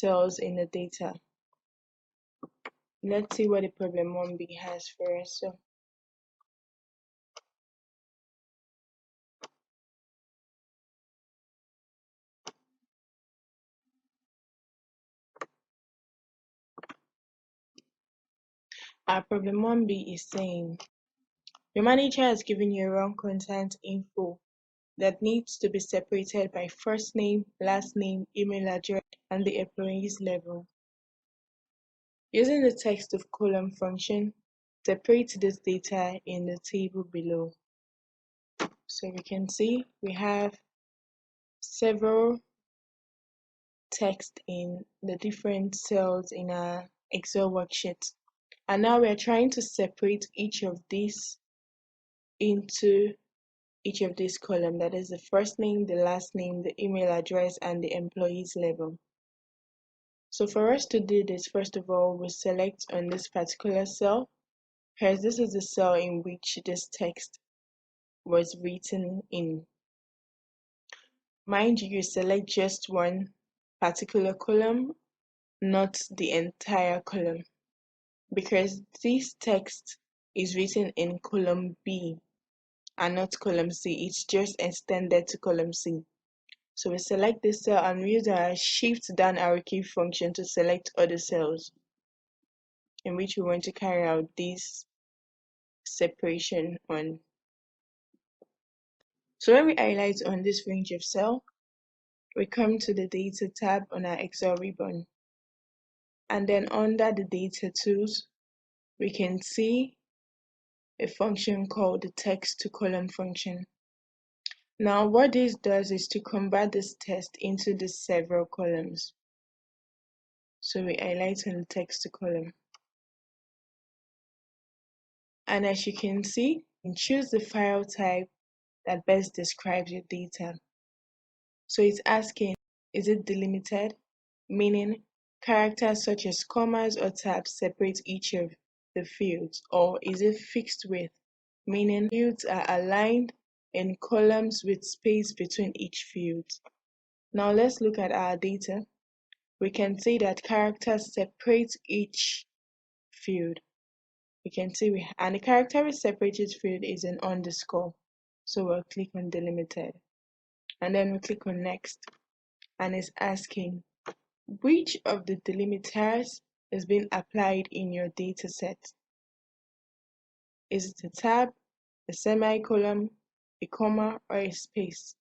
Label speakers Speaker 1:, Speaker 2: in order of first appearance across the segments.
Speaker 1: cells in the data. Let's see what the problem 1b has for us. So our problem 1b is saying your manager has given you wrong contact info that needs to be separated by first name, last name, email address, and the employee's level. Using the text of column function, separate this data in the table below. So we can see we have several text in the different cells in our Excel worksheet. And now we are trying to separate each of these into each of these columns, that is the first name, the last name, the email address, and the employee's level. So for us to do this, first of all, we select on this particular cell, because this is the cell in which this text was written in. Mind you, you select just one particular column, not the entire column, because this text is written in column B and not column C. It's just extended to column C. So we select this cell and we use our shift down arrow key function to select other cells in which we want to carry out this separation on. So when we highlight on this range of cell, we come to the data tab on our Excel ribbon. And then under the data tools, we can see a function called the text to column function. Now what this does is to convert this text into the several columns. So we highlight on the text to column. And as you can see, you can choose the file type that best describes your data. So it's asking, is it delimited? Meaning characters such as commas or tabs separate each of the fields, or is it fixed width? Meaning fields are aligned in columns with space between each field. Now let's look at our data. We can see that characters separate each field. We can see and the character separated field is an underscore. So we'll click on delimited. And then we click on next. And it's asking which of the delimiters is being applied in your data set. Is it a tab, a semicolon, a comma, or a space?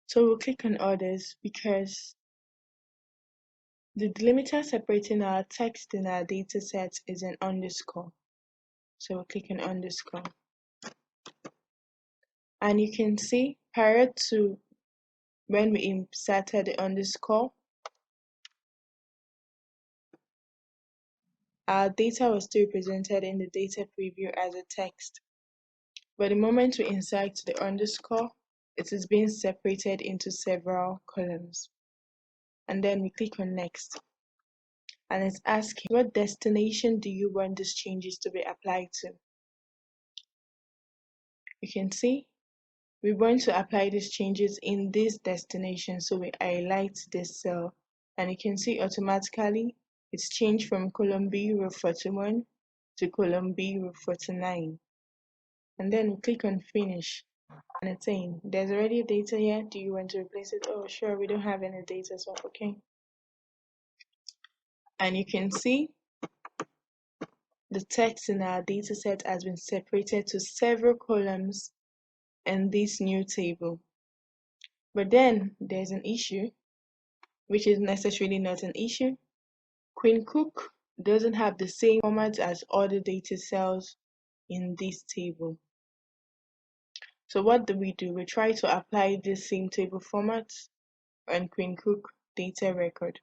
Speaker 1: So we'll click on others because the delimiter separating our text in our data set is an underscore. So we'll click on underscore. And you can see prior to when we inserted the underscore, our data was still presented in the data preview as a text. But the moment we insert the underscore, it is being separated into several columns. And then we click on next. And it's asking, what destination do you want these changes to be applied to? You can see we want to apply these changes in this destination, so we highlight this cell. And you can see automatically it's changed from column B row 41 to column B row 49. And then we click on finish. And it's saying there's already data here, do you want to replace it? Oh sure, we don't have any data, so okay. And you can see the text in our data set has been separated to several columns in this new table. But then there's an issue, which is necessarily not an issue. Queen Cook doesn't have the same format as other data cells in this table. So what do? We try to apply this same table format on Queen Cook data record.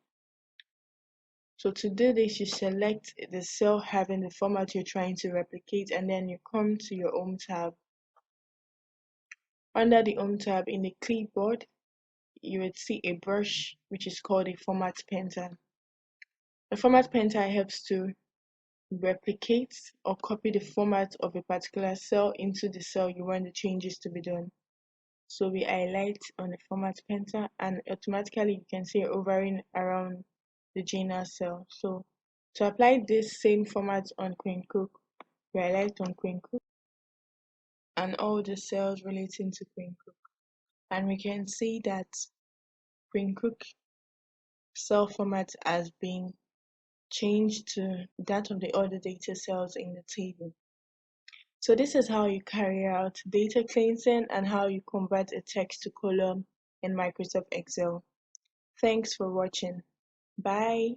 Speaker 1: So to do this, you select the cell having the format you're trying to replicate, and then you come to your Home tab. Under the Home tab in the clipboard, you would see a brush which is called a format painter. The format painter helps to replicate or copy the format of a particular cell into the cell you want the changes to be done. So we highlight on the format painter and automatically you can see hovering around the journal cell. So to apply this same format on Queen Cook, we highlight on Queen Cook and all the cells relating to Queen Cook. And we can see that Queen Cook cell format has been changed to that of the other data cells in the table. So this is how you carry out data cleansing and how you convert a text to column in Microsoft Excel. Thanks for watching. Bye.